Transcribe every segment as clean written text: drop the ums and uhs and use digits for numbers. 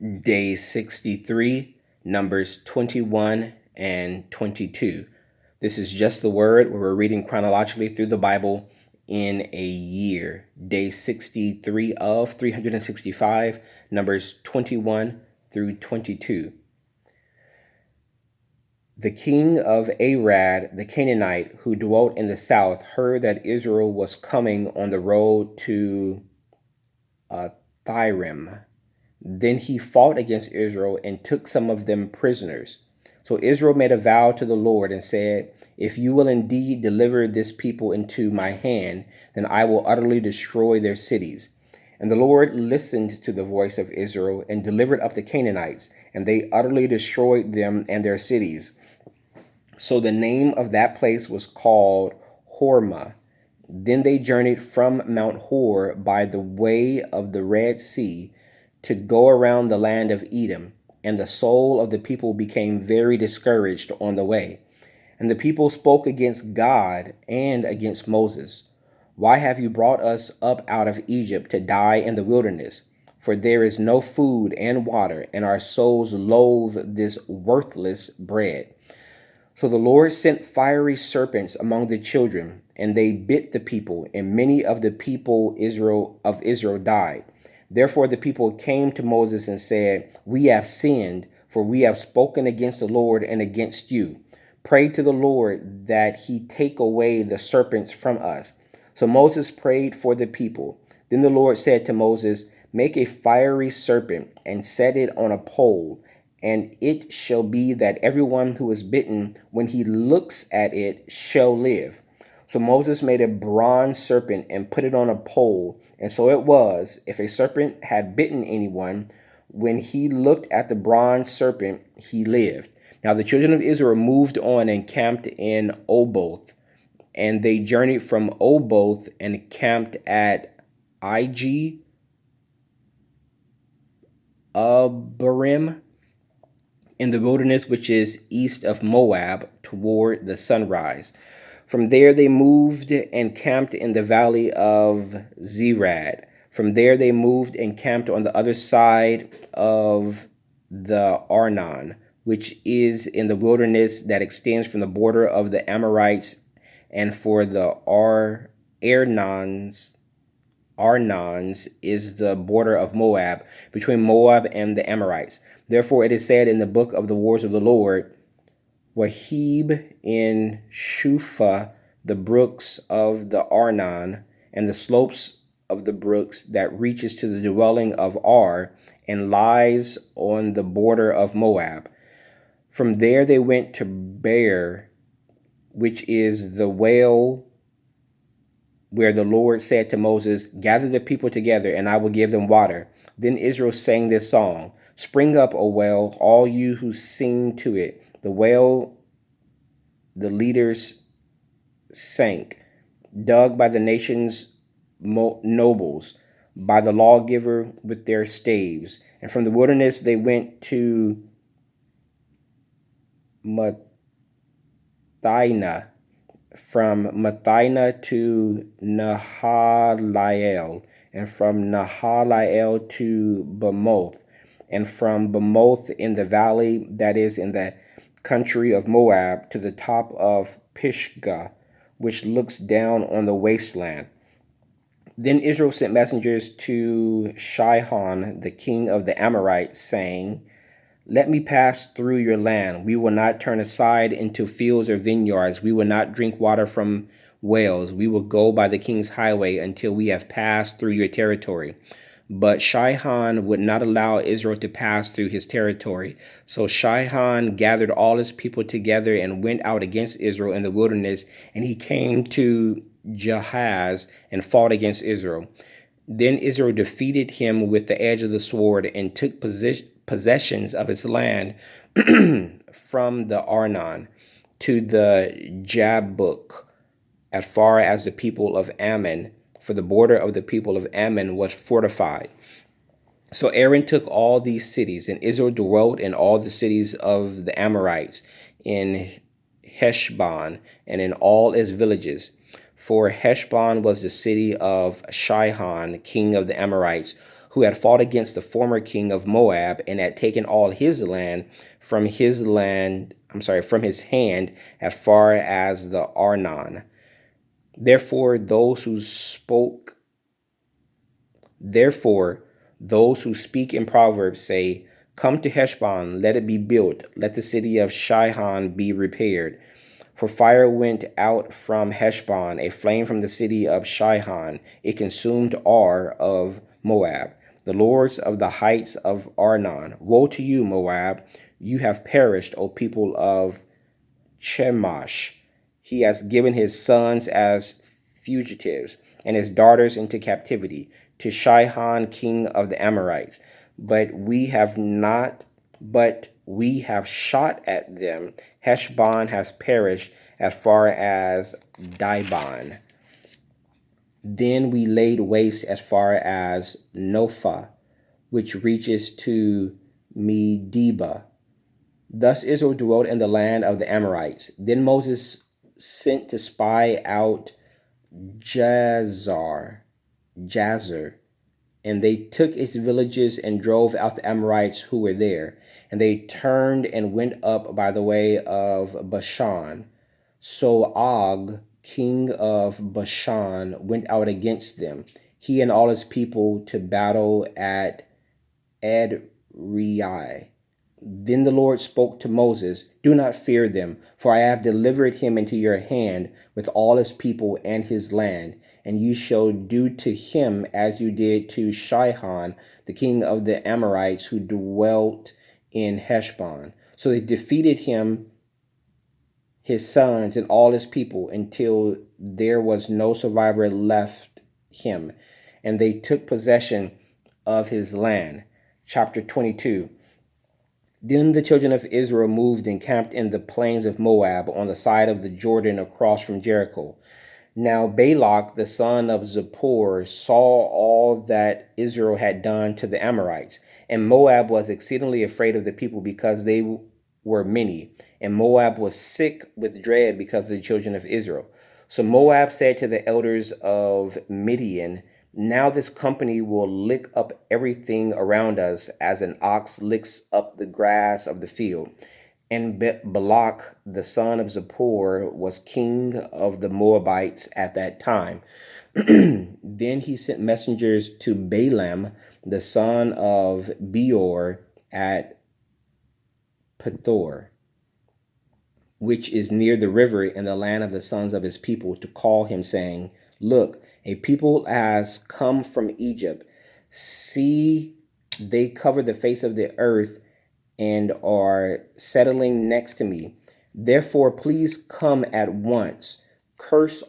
Day 63, Numbers 21 and 22. This is just the word where we're reading chronologically through the Bible in a year. Day 63 of 365, Numbers 21 through 22. The king of Arad, the Canaanite, who dwelt in the south, heard that Israel was coming on the road to Thyrim. Then he fought against Israel and took some of them prisoners. So Israel made a vow to the Lord and said, "If you will indeed deliver this people into my hand, then I will utterly destroy their cities." And the Lord listened to the voice of Israel and delivered up the Canaanites, and they utterly destroyed them and their cities. So the name of that place was called Hormah. Then they journeyed from Mount Hor by the way of the Red Sea to go around the land of Edom, and the soul of the people became very discouraged on the way. And the people spoke against God and against Moses. "Why have you brought us up out of Egypt to die in the wilderness? For there is no food and water, and our souls loathe this worthless bread." So the Lord sent fiery serpents among the children, and they bit the people, and many of the people of Israel died. Therefore the people came to Moses and said, "We have sinned, for we have spoken against the Lord and against you. Pray to the Lord that he take away the serpents from us." So Moses prayed for the people. Then the Lord said to Moses, "Make a fiery serpent and set it on a pole, and it shall be that everyone who is bitten, when he looks at it, shall live." So Moses made a bronze serpent and put it on a pole. And so it was, if a serpent had bitten anyone, when he looked at the bronze serpent, he lived. Now the children of Israel moved on and camped in Oboth. And they journeyed from Oboth and camped at Ig Abarim in the wilderness, which is east of Moab, toward the sunrise. From there they moved and camped in the valley of Zerad. From there they moved and camped on the other side of the Arnon, which is in the wilderness that extends from the border of the Amorites, and for the Arnons is the border of Moab, between Moab and the Amorites. Therefore it is said in the book of the wars of the Lord, Wahib in Shupha, the brooks of the Arnon, and the slopes of the brooks that reaches to the dwelling of Ar, and lies on the border of Moab. From there they went to Beer, which is the well where the Lord said to Moses, "Gather the people together, and I will give them water." Then Israel sang this song, "Spring up, O well, all you who sing to it. The well the leaders sank, dug by the nation's nobles, by the lawgiver with their staves." And from the wilderness they went to Mathina, from Mathina to Nahaliel, and from Nahaliel to Bamoth, and from Bamoth in the valley that is in the country of Moab to the top of Pisgah, which looks down on the wasteland. Then Israel sent messengers to Sihon, the king of the Amorites, saying, "Let me pass through your land. We will not turn aside into fields or vineyards. We will not drink water from wells. We will go by the king's highway until we have passed through your territory." But Sihon would not allow Israel to pass through his territory. So Sihon gathered all his people together and went out against Israel in the wilderness, and he came to Jahaz and fought against Israel. Then Israel defeated him with the edge of the sword and took possessions of his land from the Arnon to the Jabbok, as far as the people of Ammon, for the border of the people of Ammon was fortified. So Aaron took all these cities, and Israel dwelt in all the cities of the Amorites, in Heshbon, and in all its villages. For Heshbon was the city of Sihon, king of the Amorites, who had fought against the former king of Moab and had taken all his land from his hand as far as the Arnon. Therefore, those who speak in Proverbs say, "Come to Heshbon, let it be built, let the city of Shihon be repaired." For fire went out from Heshbon, a flame from the city of Shihon. It consumed Ar of Moab, the lords of the heights of Arnon. Woe to you, Moab! You have perished, O people of Chemosh. He has given his sons as fugitives and his daughters into captivity to Shihon, king of the Amorites. But we have shot at them. Heshbon has perished as far as Dibon. Then we laid waste as far as Nophah, which reaches to Medeba. Thus Israel dwelt in the land of the Amorites. Then Moses sent to spy out Jazer, and they took its villages and drove out the Amorites who were there. And they turned and went up by the way of Bashan. So Og, king of Bashan, went out against them, he and all his people, to battle at Edrei. Then the Lord spoke to Moses, "Do not fear them, for I have delivered him into your hand with all his people and his land, and you shall do to him as you did to Shihon, the king of the Amorites who dwelt in Heshbon." So they defeated him, his sons, and all his people until there was no survivor left him, and they took possession of his land. Chapter 22. Then the children of Israel moved and camped in the plains of Moab on the side of the Jordan across from Jericho. Now Balak, the son of Zippor, saw all that Israel had done to the Amorites, and Moab was exceedingly afraid of the people because they were many, and Moab was sick with dread because of the children of Israel. So Moab said to the elders of Midian, "Now this company will lick up everything around us as an ox licks up the grass of the field." And Balak, the son of Zippor, was king of the Moabites at that time. Then he sent messengers to Balaam, the son of Beor, at Pethor, which is near the river in the land of the sons of his people, to call him, saying, "Look, a people has come from Egypt. See, they cover the face of the earth and are settling next to me. Therefore, please come at once. Curse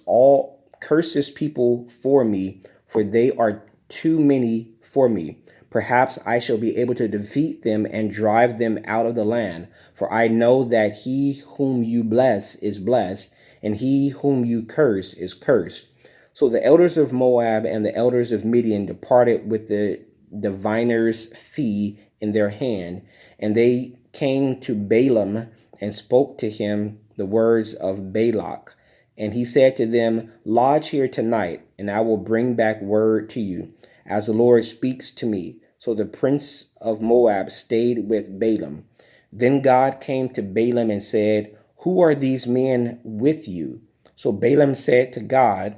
this people for me, for they are too many for me. Perhaps I shall be able to defeat them and drive them out of the land. For I know that he whom you bless is blessed, and he whom you curse is cursed." So the elders of Moab and the elders of Midian departed with the diviner's fee in their hand, and they came to Balaam and spoke to him the words of Balak. And he said to them, "Lodge here tonight, and I will bring back word to you, as the Lord speaks to me." So the prince of Moab stayed with Balaam. Then God came to Balaam and said, "Who are these men with you?" So Balaam said to God,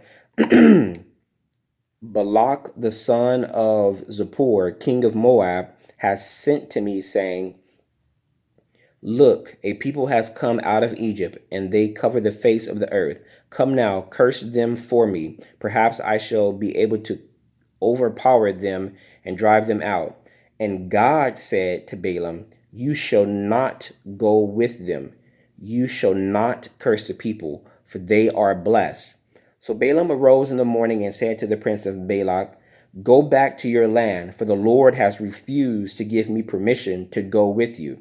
"Balak, the son of Zippor, king of Moab, has sent to me, saying, 'Look, a people has come out of Egypt, and they cover the face of the earth. Come now, curse them for me. Perhaps I shall be able to overpower them and drive them out.' And God said to Balaam, 'You shall not go with them. You shall not curse the people, for they are blessed.' So Balaam arose in the morning and said to the prince of Balak, 'Go back to your land, for the Lord has refused to give me permission to go with you.'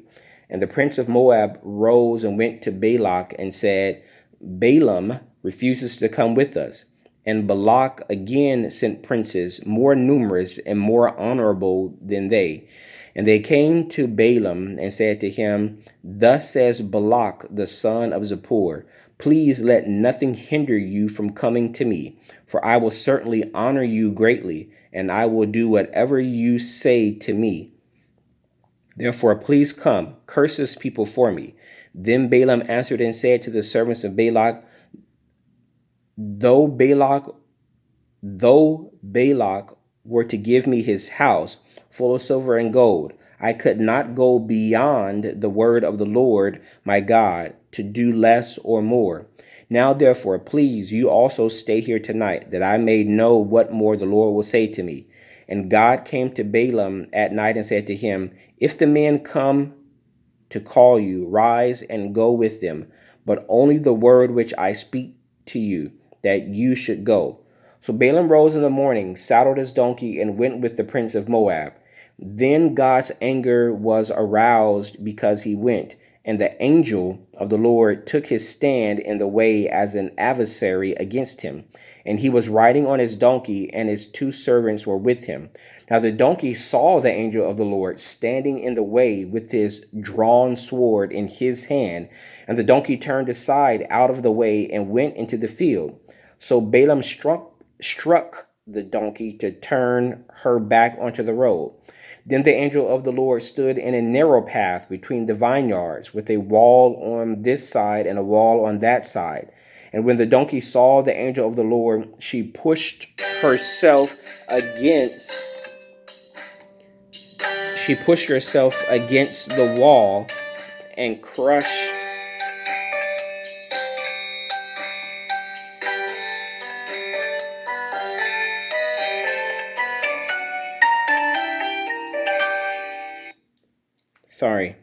And the prince of Moab rose and went to Balak and said, 'Balaam refuses to come with us.' And Balak again sent princes more numerous and more honorable than they. And they came to Balaam and said to him, 'Thus says Balak, the son of Zippor, please let nothing hinder you from coming to me, for I will certainly honor you greatly, and I will do whatever you say to me. Therefore, please come, curse this people for me." Then Balaam answered and said to the servants of Balak, Though Balak Though Balak were to give me his house full of silver and gold, I could not go beyond the word of the Lord my God to do less or more. Now therefore, please, you also stay here tonight, that I may know what more the Lord will say to me. And God came to Balaam at night and said to him, If the men come to call you, rise and go with them, but only the word which I speak to you, that you should go. So Balaam rose in the morning, saddled his donkey, and went with the prince of Moab. Then God's anger was aroused because he went, and the angel of the Lord took his stand in the way as an adversary against him. And he was riding on his donkey, and his two servants were with him. Now the donkey saw the angel of the Lord standing in the way with his drawn sword in his hand, and the donkey turned aside out of the way and went into the field. So Balaam struck the donkey to turn her back onto the road. Then the angel of the Lord stood in a narrow path between the vineyards, with a wall on this side and a wall on that side. And when the donkey saw the angel of the Lord, she pushed herself against the wall and crushed sorry.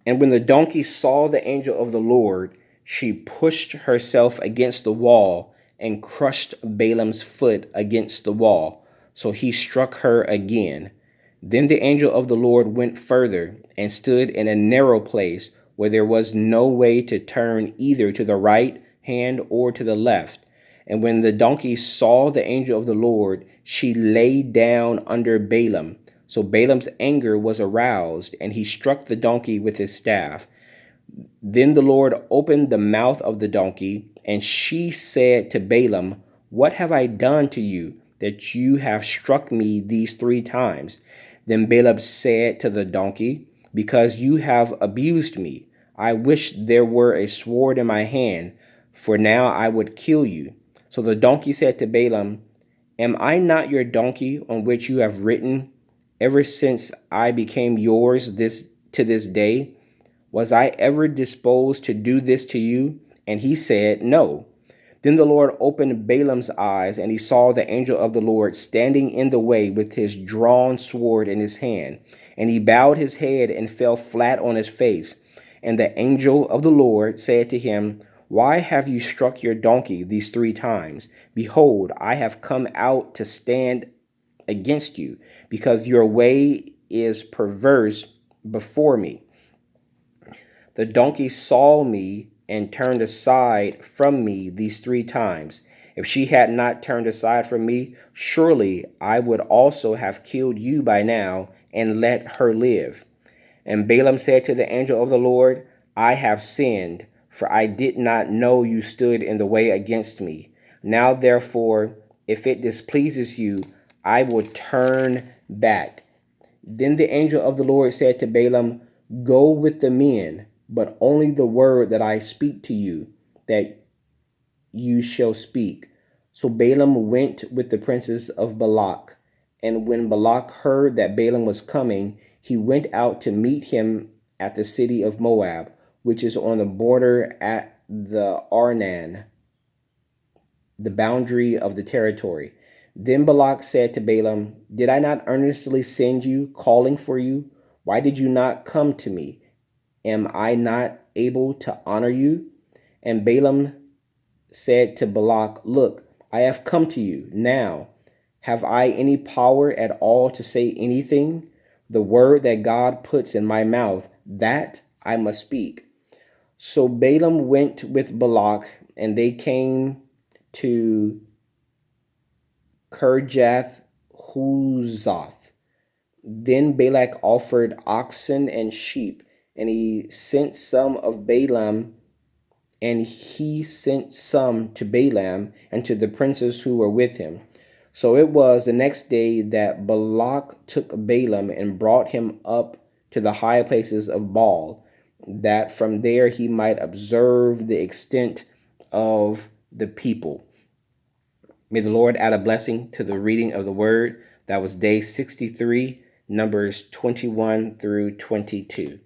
And when the donkey saw the angel of the Lord, she pushed herself against the wall and crushed Balaam's foot against the wall. So he struck her again. Then the angel of the Lord went further and stood in a narrow place where there was no way to turn either to the right hand or to the left. And when the donkey saw the angel of the Lord, she lay down under Balaam. So Balaam's anger was aroused, and he struck the donkey with his staff. Then the Lord opened the mouth of the donkey, and she said to Balaam, What have I done to you, that you have struck me these 3 times? Then Balaam said to the donkey, Because you have abused me, I wish there were a sword in my hand, for now I would kill you. So the donkey said to Balaam, Am I not your donkey on which you have ridden ever since I became yours to this day? Was I ever disposed to do this to you? And he said, No. Then the Lord opened Balaam's eyes, and he saw the angel of the Lord standing in the way with his drawn sword in his hand. And he bowed his head and fell flat on his face. And the angel of the Lord said to him, Why have you struck your donkey these 3 times? Behold, I have come out to stand against you, because your way is perverse before me. The donkey saw me and turned aside from me these 3 times. If she had not turned aside from me, surely I would also have killed you by now and let her live. And Balaam said to the angel of the Lord, I have sinned, for I did not know you stood in the way against me. Now therefore, if it displeases you, I will turn back. Then the angel of the Lord said to Balaam, Go with the men, but only the word that I speak to you, that you shall speak. So Balaam went with the princes of Balak. And when Balak heard that Balaam was coming, he went out to meet him at the city of Moab, which is on the border at the Arnon, the boundary of the territory. Then Balak said to Balaam, Did I not earnestly send you, calling for you? Why did you not come to me? Am I not able to honor you? And Balaam said to Balak, Look, I have come to you. Now, have I any power at all to say anything? The word that God puts in my mouth, that I must speak. So Balaam went with Balak, and they came to Kirjath Huzoth. Then Balak offered oxen and sheep, and he sent some to Balaam and to the princes who were with him. So it was the next day that Balak took Balaam and brought him up to the high places of Baal, that from there he might observe the extent of the people. May the Lord add a blessing to the reading of the word. That was day 63, Numbers 21 through 22.